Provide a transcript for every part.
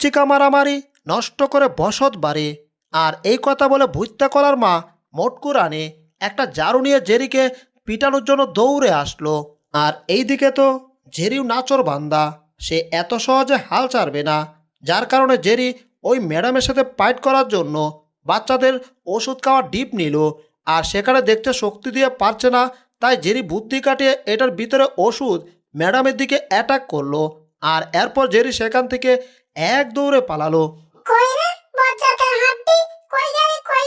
চিকা মারামারি নষ্ট করে বসত বাড়ি। আর এই কথা বলে ভুইত্তা কলার মা মোটকু রানী একটা ঝাড়ু নিয়ে জেরিকে পিটানোর জন্য দৌড়ে আসলো। আর এইদিকে তো জেরিও নাচর বান্দা, সে এত সহজে হাল ছাড়বে না। যার কারণে জেরি ওই ম্যাডামের সাথে ফাইট করার জন্য বাচ্চাদের ওষুধ খাওয়ার ডিপ নিল। আর সেখানে দেখতে শক্তি দিয়ে পারছে না, তাই জেরি বুদ্ধি কাটিয়ে এটার ভিতরে ওষুধ ম্যাডামের দিকে অ্যাটাক করলো। আর এরপর জেরি সেখান থেকে এক দৌড়ে পালালো। কই রে বজ্জাতের হাড্ডি, কই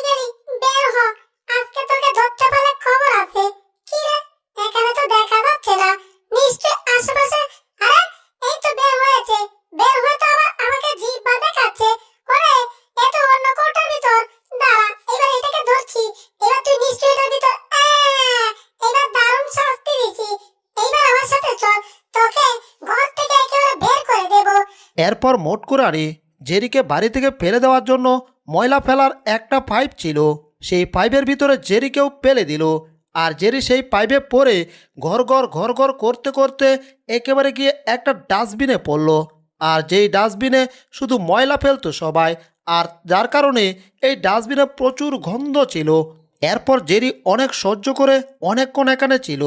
গেলি বের হ, আজকে তোকে ধরতে পারলে খবর আছে। কি রে এখানে তো দেখা যাচ্ছে না, নিশ্চয় আশেপাশে। আরে এই তো বের হয়েছে, বের হয়ে তো আবার আমাকে জিহ্বা দেখাচ্ছে। ওরে এ তো অন্য কোটার ভিতর, দাঁড়া এবার এটাকে ধরছি। এবার তুই নিশ্চয়ই এটার ভিতর। এবার দারুণ শাস্তি দিছি, এইবার আমার সাথে চল, তোকে ঘর থেকে একেবারে বের করে দেবো। এরপর মোটকু রানী জেরিকে বাড়ি থেকে ফেলে দেওয়ার জন্য ময়লা ফেলার একটা পাইপ ছিল, সেই পাইপের ভিতরে জেরিকেও ফেলে দিল। আর জেরি সেই পাইপে পড়ে ঘর ঘর করতে করতে একেবারে গিয়ে একটা ডাস্টবিনে পড়লো। আর যেই ডাস্টবিনে শুধু ময়লা ফেলতো সবাই, আর যার কারণে এই ডাস্টবিনে প্রচুর গন্ধ ছিল। এরপর জেরি অনেক সহ্য করে অনেকক্ষণ এখানে ছিল।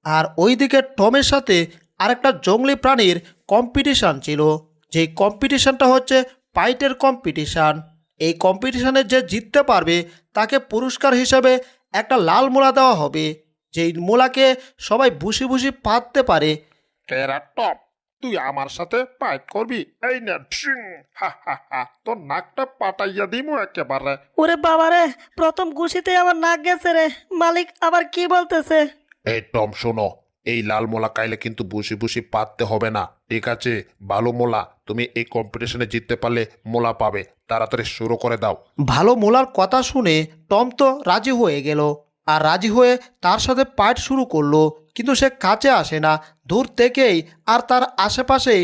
আর ওইদিকে টমের সাথে আরেকটা জঙ্গলি প্রাণীর কম্পিটিশান ছিল। যেই কম্পিটিশানটা হচ্ছে ফাইটের কম্পিটিশান। এই কম্পিটিশানে যে জিততে পারবে তাকে পুরস্কার হিসেবে একটা লাল মূলা দেওয়া হবে, যেই মূলাকে সবাই বুসি বুসি পাততে পারে। কেরা টপ, তুই আমার সাথে ফাইট করবি? এই না ঠিং, হা হা হা, তোর নাকটা পাটাইয়া দিমু একেবারে। ওরে বাবারে, প্রথম ঘুষিতে আমার নাক গেছে রে। মালিক আবার কি বলতেছে? এই টম শোনো, এই লাল মোলা কাইলে কিন্তু বুসি বুসি পাততে হবে না, ঠিক আছে? ভালো মোলা, তুমি এই কম্পিটিশনে জিততে পারলে মোলা পাবে। তাড়াতাড়ি শুরু করে দাও। ভালো মূলার কথা শুনে টম তো রাজি হয়ে গেল। আর রাজি হয়ে তার সাথে ফাইট শুরু করলো। কিন্তু সে কাছে আসে না, দূর থেকেই আর তার আশেপাশে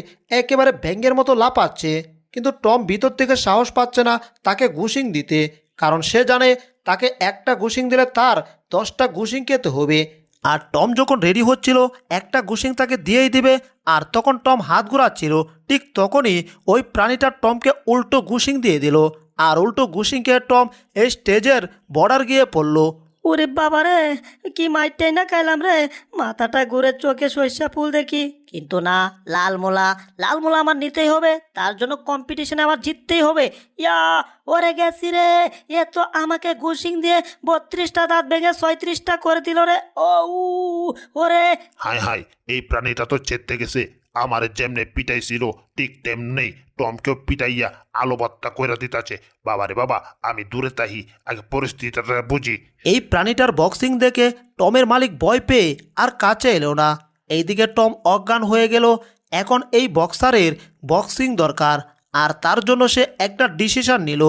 একেবারে ব্যাঙের মতো লাফাচ্ছে। কিন্তু টম ভিতর থেকে সাহস পাচ্ছে না তাকে ঘুষিং দিতে, কারণ সে জানে তাকে একটা ঘুষিং দিলে তার 10টা ঘুষিং খেতে হবে। আর টম যখন রেডি হচ্ছিল একটা ঘুষিং তাকে দিয়েই দিবে, আর তখন টম হাত ঘোরাচ্ছিল, ঠিক তখনই ওই প্রাণীটা টমকে উল্টো ঘুষিং দিয়ে দিল। আর উল্টো ঘুষিং খেয়ে টম এই স্টেজের বর্ডার গিয়ে পড়ল। ওরে বাবারে, কি মাইরটাই না খাইলাম রে। মাথাটা ঘুরে চোখে সর্ষা ফুল দেখি, কিন্তু না, লাল মোলা আমার নিতেই হবে। তার জন্য কম্পিটিশনে আমার জিততেই হবে। ইয়া, ওরে গেছি রে। এ তো আমাকে ঘুষিং দিয়ে 32টা দাঁত ভেঙে 36টা করে দিল রে। ও ওরে। হাই হাই, এই প্রাণীটা তো চেতে গেছে। আমার যেমনে পিটাইছিল ঠিক তেমনি টমকেও পিটাইয়া আলো বাত্তা কইরা দিতাছে। বাবারে বাবা, আমি দূরে তাহি, আগে পরিস্থিতিটা বুঝি। এই প্রাণীটার বক্সিং দেখে টমের মালিক ভয় পেয়ে আর কাছে এলো না। এইদিকে টম অজ্ঞান হয়ে গেল। এখন এই বক্সারের বক্সিং দরকার, আর তার জন্য সে একটা ডিসিশন নিল।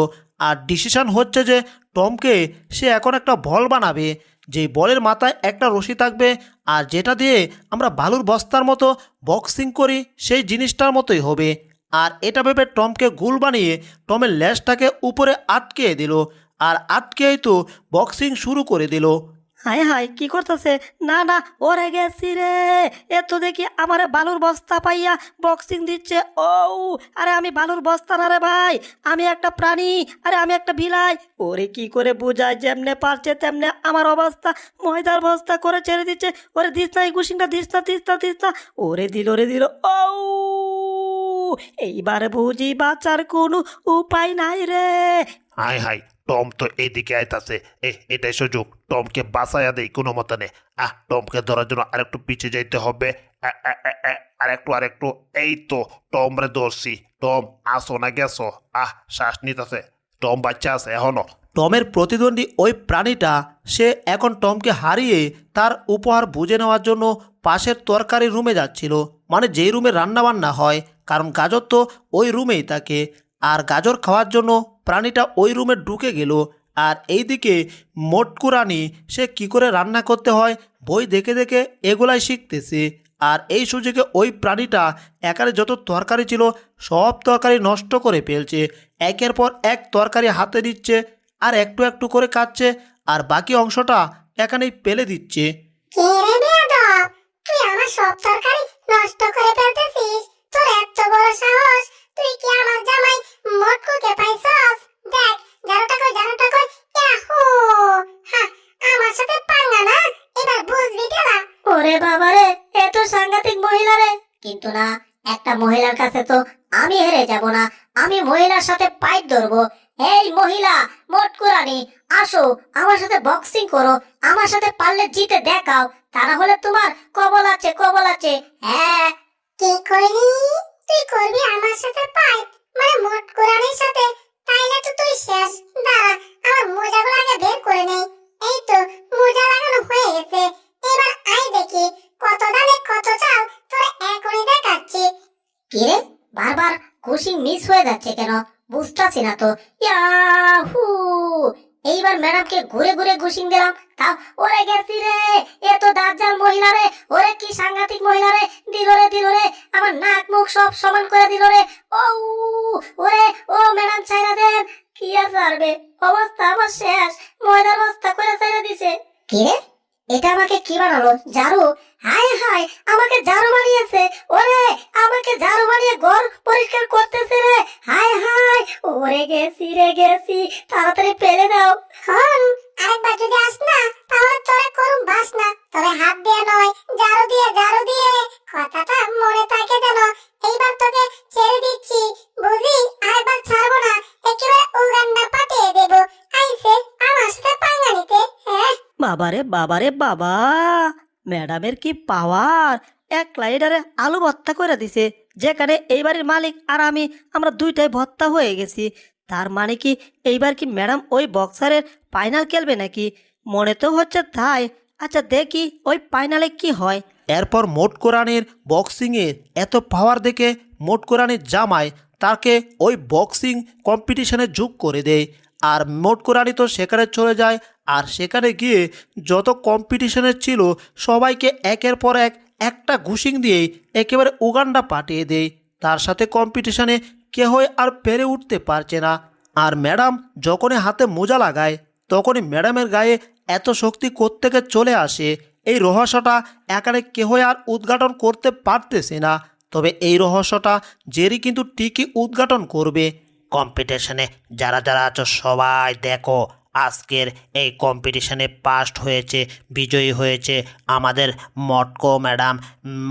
আর ডিসিশন হচ্ছে যে টমকে সে এখন একটা বল বানাবে, যেই বলের মাথায় একটা রশি থাকবে, আর যেটা দিয়ে আমরা বালুর বস্তার মতো বক্সিং করি সেই জিনিসটার মতোই হবে। আর এটা ভেবে টমকে গুল বানিয়ে টমের লেজটাকে উপরে আটকে দিল। আর আটকেই তো বক্সিং শুরু করে দিল। হাই হাই, কি করতেছে? না না, ওরে গেছি রে। এ তো দেখি আমারে বালুর বস্তা পাইয়া বক্সিং দিচ্ছে। ও আরে আমি বালুর বস্তা না রে ভাই, আমি একটা প্রাণী। আরে আমি একটা বিলাই। ওরে কি করে বুঝায়, যেমনে পারছে তেমনে আমার অবস্থা ময়দার বস্তা করে ছেড়ে দিচ্ছে। ওরে দিস না, এই ঘুষিংটা দিস না। ওরে দিল। ও এইবারে বুঝি বাঁচার কোনো উপায় নাই রে। হাই হাই, টম তো এদিকে আইতাছে। এটাই সুযোগ, টমকে বাঁচাইয়া দেই কোনো মতনে। টমকে ধরার জন্য আরেকটু পিছিয়ে যাইতে হবে। আরেকটু। এই তো টম রে ধরছি। টম আসো না গেছো? শ্বাস নিতেছে। টম বাচ্চা আছে এখনো। টমের প্রতিদ্বন্দ্বী ওই প্রাণীটা সে এখন টমকে হারিয়ে তার উপহার বুঝে নেওয়ার জন্য পাশের তরকারি রুমে যাচ্ছিল, মানে যেই রুমে রান্নাবান্না হয়, কারণ গাজর তো ওই রুমেই থাকে। আর গাজর খাওয়ার জন্য প্রাণীটা ওই রুমে ঢুকে গেল। আর এইদিকে মোটকু রানী সে কী করে রান্না করতে হয় বই দেখে দেখে এগুলাই শিখতেছে। আর এই সুযোগে ওই প্রাণীটা একারে যত তরকারি ছিল সব তরকারি নষ্ট করে ফেলছে। একের পর এক তরকারি হাতে দিচ্ছে, আর একটু একটু করে খাচ্ছে, আর বাকি অংশটা এখানেই ফেলে দিচ্ছে। কে রে বেয়াদব, তুই আমার সব তরকারি নষ্ট করে ফেলতেছিস? তোর এত বড় সাহস, তুই কি আমার জামাই মটকুকে পাইছস? দেখ, জানোটা কই ইয়াহু! হ্যাঁ, আমার সাথে পাঙ্গা না, এবার বুঝবি ঠেলা। ওরে বাবা রে, এ তো সাংঘাতিক মহিলা রে। কিন্তু না, একটা মহিলার কাছে তো আমি হেরে যাব না। আমি মহিলার সাথে পাইপ ধরবো। এই মহিলা মটকুরানি, আসো আমার সাথে বক্সিং করো। আমার সাথে পারলে জিতে দেখাও, তা না হলে তোমার কবল আছে, কবল আছে। হ্যাঁ, কি করলি? তুই করবি আমার সাথে পাইপ, মানে মটকুরানির সাথে? তাইলে তো তুই শেষ। দাঁড়া, আমার মোজাগুলো আগে বের করে নেই। এই তো মোজা লাগানো হয়ে গেছে। এবার আই দেখি কত দানে কত চাল, তোরা এখনই দেখাচ্ছি। কি রে, বারবার কুশিং মিস হয়ে যাচ্ছে কেন? বুঝতাছি না তো। ইয়াহু! এইবার ম্যাডামকে ঘুরে ঘুরে ঘুষিং দিলাম, তাও ওরে গেছি রে। এ তো দাজ্জাল মহিলা রে। ওরে কি সাংঘাতিক মহিলা রে। দিল রে আমার নাক মুখ সব সমান করে দিল রে। ও ওরে, ও ম্যাডাম ছাইরা দেন। কি আর পারবে, অবস্থা আমার শেষ। ময়দার বস্তা করে ছাইরা দিছে। কি রে, এটা আমাকে কি বানালো? ঝাড়ু? হায় হায়, আমাকে ঝাড়ু বানিয়েছে। ওরে, আমাকে ঝাড়ু বানিয়ে ঘর পরিষ্কার করতেছে রে। হায় হায়, ওরে গেছি রে, গেছি। তাড়াতাড়ি ফেলে দাও। হন, আরেকবার যদি আস না, তাহলে তোরে করুম বাস না। তবে হাত দিয়ে নয়, ঝাড়ু দিয়ে। কথাটা মনে থাকে যেন। এইবার তোকে ছেড়ে দিচ্ছি, বুঝি? আরেকবার ছাড়বো না, একেবারে উগান্ডা পাঠিয়ে দেবো। আইসে আমার সাথে পাঙ্গা নিতে। হ্যাঁ, বাবারে বাবারে বাবা, ম্যাডামের কি পাওয়ার! এক লাইডারে আলু ভর্তা করে দিছে, যেখানে এই বাড়ির মালিক আর আমরা দুইটাই ভর্তা হয়ে গেছি। তার মানে কি এইবার কি ম্যাডাম ওই বক্সারের ফাইনাল খেলবে নাকি? মনে তো হচ্ছে তাই। আচ্ছা দেখি ওই ফাইনালে কি হয়। এরপর মোটকোরানির বক্সিংয়ের এত পাওয়ার দেখে মোটকোরানির জামাই তাকে ওই বক্সিং কম্পিটিশনে যোগ করে দেয়। আর মোটকোরানি তো সেখানে চলে যায়, আর সেখানে গিয়ে যত কম্পিটিশনের ছিল সবাইকে একের পর একটা ঘুষিং দিয়েই একেবারে উগান্ডা পাঠিয়ে দেয়। তার সাথে কম্পিটিশনে কেহই আর পেরে উঠতে পারছে না। আর ম্যাডাম যখনই হাতে মোজা লাগায় তখনই ম্যাডামের গায়ে এত শক্তি কোত্থেকে চলে আসে, এই রহস্যটা এখানে কেহই আর উদ্ঘাটন করতে পারতেছে না। তবে এই রহস্যটা জেরি কিন্তু ঠিকই উদ্ঘাটন করবে। কম্পিটিশনে যারা যারা আছো সবাই দেখো, আজকের এই কম্পিটিশনে ফার্স্ট হয়েছে, বিজয়ী হয়েছে আমাদের মটকো ম্যাডাম,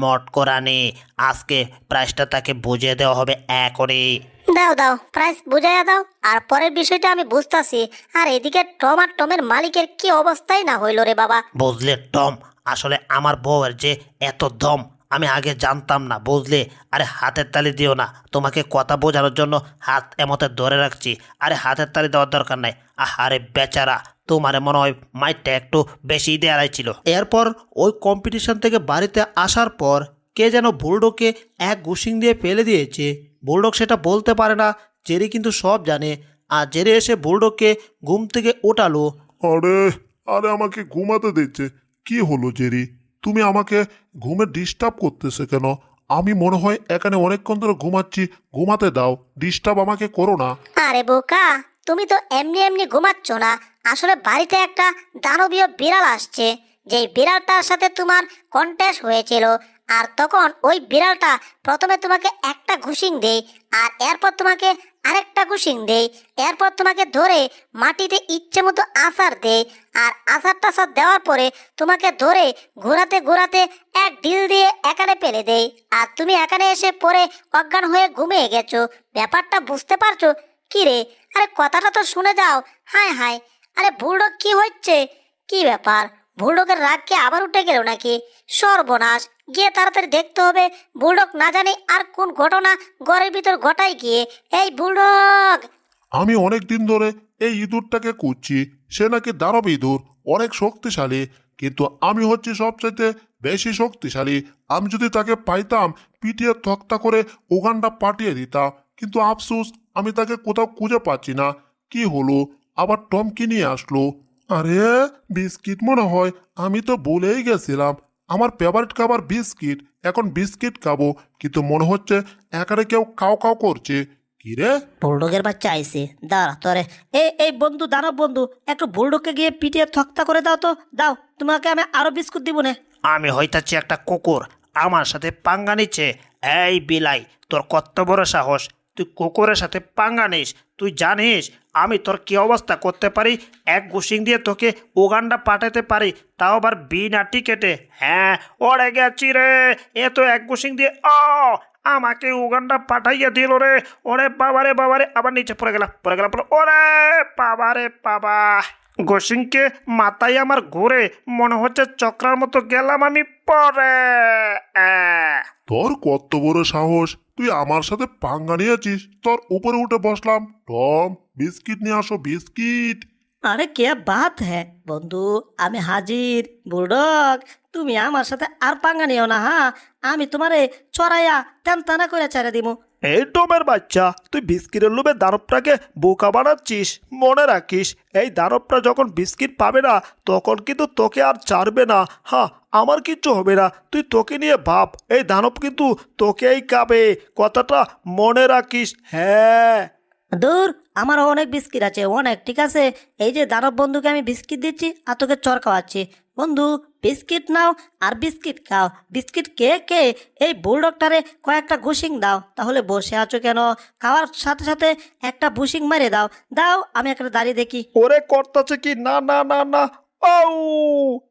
মটকো রানী। আজকে প্রাইজটা তাকে বুঝিয়ে দেওয়া হবে এখনই। দাও দাও, প্রাইস বুঝাইয়া দাও। আর পরের বিষয়টা আমি বুঝতাছি। আর এদিকে টম আর টমের মালিকের কি অবস্থাই না হইল রে বাবা। বুঝলে টম, আসলে আমার বউয়ের যে এত দম আমি আগে জানতাম না, বুঝলে? আরে হাতের তালি দিও না, তোমাকে কথা বোঝানোর জন্য হাত এমতে ধরে রাখছি। আরে হাতের তালি দেওয়ার দরকার নাই। আরে বেচারা, তোমার মনে হয় মাইটটা একটু বেশি দেওয়াই ছিল। এরপর ওই কম্পিটিশন থেকে বাড়িতে আসার পর কে যেন বুলডগকে এক ঘুষিং দিয়ে ফেলে দিয়েছে। বুলডগ সেটা বলতে পারে না, জেরি কিন্তু সব জানে। আর জেরি এসে বুলডগকে ঘুম থেকে ওঠালো। আরে আরে আমাকে ঘুমাতে দিচ্ছে। কি হলো জেরি, তুমি আমাকে ঘুমে ডিস্টার্ব করতেছে কেন? আমি মনে হয় এখানে অনেকক্ষণ ধরে ঘুমাচ্ছি, ঘুমাতে দাও, ডিস্টার্ব আমাকে করো না। আরে বোকা, তুমি তো এমনি এমনি ঘুমাচ্ছ না। আসলে বাড়িতে একটা দানবীয় বিড়াল আসছে, যেই বিড়ালটার সাথে তোমার কন্টেস্ট হয়েছিল। আর তখন ওই বিড়ালটা প্রথমে তোমাকে একটা ঘুষিং দেয়, আর এরপর তোমাকে আরেকটা ঘুষিং দেয়, এরপর তোমাকে ধরে মাটিতে ইচ্ছে মতো আছাড় দেয়। আর আছাড় টাছাড় দেওয়ার পরে তোমাকে ধরে ঘোরাতে ঘোরাতে এক ঢিল দিয়ে এখানে ফেলে দেয়। আর তুমি এখানে এসে পরে অজ্ঞান হয়ে ঘুমিয়ে গেছো। ব্যাপারটা বুঝতে পারছো? কি রে, আরে কথাটা তো শুনে যাও। হায় হায়, আরে বুলডগ কি হচ্ছে? কি ব্যাপার, বুলডগের রাগ কি আবার উঠে গেল নাকি? সর্বনাশ, গিয়ে তাড়াতাড়ি দেখতে হবে বুলডগ না জানি আর কোন ঘটনা ঘরের ভিতর ঘটাই গিয়ে। এই বুলডগ! আমি অনেক দিন ধরে এই ইঁদুরটাকে খুঁজছি। সে নাকি দানব ইঁদুর, অনেক শক্তিশালী, কিন্তু আমি হচ্ছি সবচাইতে বেশি শক্তিশালী। আমি যদি তাকে পাইতাম, পিটিয়ে তক্তা করে উগান্ডা পাঠিয়ে দিতাম। কিন্তু আফসোস, আমি তাকে কোথাও খুঁজে পাচ্ছি না। কি হলো, আবার টম কি নিয়ে আসলো? আরে বিস্কিট মনে হয়, আমি তো ভুলেই গেছিলাম। আমার ফেভারিট খাবার বিস্কিট, এখন বিস্কিট খাবো, কিন্তু মনে হচ্ছে এখানে কেউ কাউ কাউ করছে। কি রে? বুলডগের বাচ্চা আইছে, দাঁড়া তোরে। এই বন্ধু, দানব বন্ধু, একটু বুলডগকে গিয়ে পিটিয়ে থক্তা করে দাও তো, দাও। তোমাকে আমি আরো বিস্কুট দিব না। আমি হইতাছি একটা কুকুর, আমার সাথে পাঙ্গা নিচ্ছে। এই বিলাই, তোর কত বড় সাহস! তুই কুকুরের সাথে পাঙ্গা নিস। তুই জানিস আমি তোর কি অবস্থা করতে পারি? এক গুশিং দিয়ে তোকে উগান্ডা পাঠাতে পারি, তাও আবার বিনা টিকেটে। হ্যাঁ, ওরে গেছি রে, এ তো এক গুশিং দিয়ে আমাকে উগান্ডা পাঠাইয়া দিল রে। ওরে বাবারে বাবারে, আবার নিচে পড়ে গেলাম। ওরে বাবারে বাবা, গোসিংকে মাথায় আমার ঘুরে মনে হচ্ছে চক্রার মতো গেলাম আমি পরে। তোর কত বড় সাহস, তুই আমার সাথে পাঙ্গা নিয়েছিস? তোর উপরে উঠে বসলাম। টম, বিস্কিট নিয়ে আসো, বিস্কিট। আরে কে বাত হ্যাঁ বন্ধু, আমি হাজির। বুলডগ, তুমি আমার সাথে আর পাঙ্গা নিও না, হ্যাঁ? আমি তোমারে চড়াইয়া টানা করে ছেড়ে দিব। এই টমের বাচ্চা, তুই বিস্কিটের লোভে দানবটাকে বোকা বানাচ্ছিস। মনে রাখিস, এই দানবটা যখন বিস্কিট পাবে না তখন কিন্তু তোকে আর ছাড়বে না। হ্যাঁ, আমার কিচ্ছু হবে না, তুই তোকে নিয়ে ভাব। এই দানব কিন্তু তোকেই খাবে, কথাটা মনে রাখিস। হ্যাঁ, দূর, আমার অনেক বিস্কিট আছে, অনেক। ঠিক আছে, এই যে দানব বন্ধুকে আমি বিস্কিট দিচ্ছি আর তোকে চর খাওয়াচ্ছি। বন্ধু, বিস্কিট নাও আর বিস্কিট খাও। বিস্কিট কে কে এই বুলডগটারে কয়েকটা ঘুষিং দাও। তাহলে বসে আছো কেন? খাওয়ার সাথে সাথে একটা বুশিং মারে দাও। দাও, আমি একটা দাঁড়িয়ে দেখি। ওরে করতাছে কি? না না না না, ও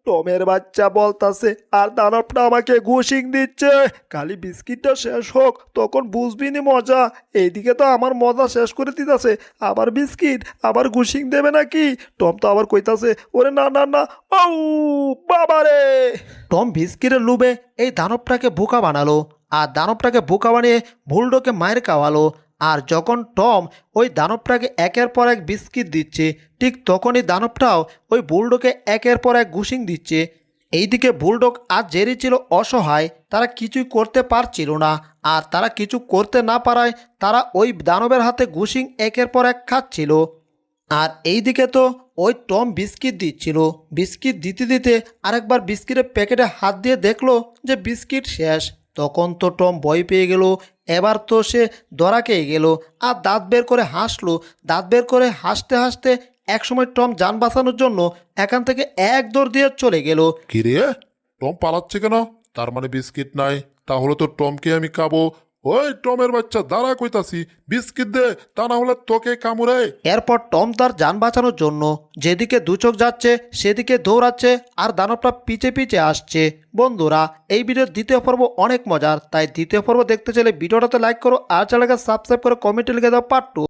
টমের বাচ্চা বলতাছে আর দানবটা আমাকে ঘুষিং দিচ্ছে। খালি বিস্কিটটা শেষ হোক, তখন বুঝবি নি মজা। এইদিকে তো আমার মজা শেষ করে দিতেছে, আবার বিস্কিট, আবার ঘুষিং দেবে নাকি? টম তো আবার কইতাছে ওরে না না না, ও বাবারে। টম বিস্কিটের লোভে এই দানবটাকে বোকা বানালো, আর দানবটাকে বোকা বানিয়ে বুলডগকে মায়ের খাওয়ালো। আর যখন টম ওই দানবটাকে একের পর এক বিস্কিট দিচ্ছে, ঠিক তখনই দানবটাও ওই বুলডগকে একের পর এক ঘুষিং দিচ্ছে। এইদিকে বুলডগ আর জেরি ছিল অসহায়, তারা কিছুই করতে পারছিল না। আর তারা কিছু করতে না পারায় তারা ওই দানবের হাতে ঘুষিং একের পর এক খাচ্ছিল। আর এইদিকে তো ওই টম বিস্কিট দিচ্ছিল। বিস্কিট দিতে দিতে আরেকবার বিস্কিটের প্যাকেটে হাত দিয়ে দেখলো যে বিস্কিট শেষ। তখন তো টম ভয় পেয়ে গেল। এবার তো সে ধরা খেয়ে গেল আর দাঁত বের করে হাসলো। দাঁত বের করে হাসতে হাসতে একসময় টম যান বাঁচানোর জন্য এখান থেকে এক দৌড় দিয়ে চলে গেল। কিরে, টম পালাচ্ছে কেন? তার মানে বিস্কিট নাই, তাহলে তো টমকে আমি খাবো। ওই টমের বাচ্চা, দাঁড়া কইতাছি, বিস্কিট দে, তা না হলে তোকে কামড়ে। এরপর টম তার যান বাঁচানোর জন্য যেদিকে দু চোখ যাচ্ছে সেদিকে দৌড়াচ্ছে আর দানবটা পিছে পিছে আসছে। বন্ধুরা, এই ভিডিওর দ্বিতীয় পর্ব অনেক মজার, তাই দ্বিতীয় পর্ব দেখতে চাইলে ভিডিওটাতে লাইক করো আর চ্যানেলকে সাবস্ক্রাইব করে কমেন্টে লিখে দাও পার্ট 2।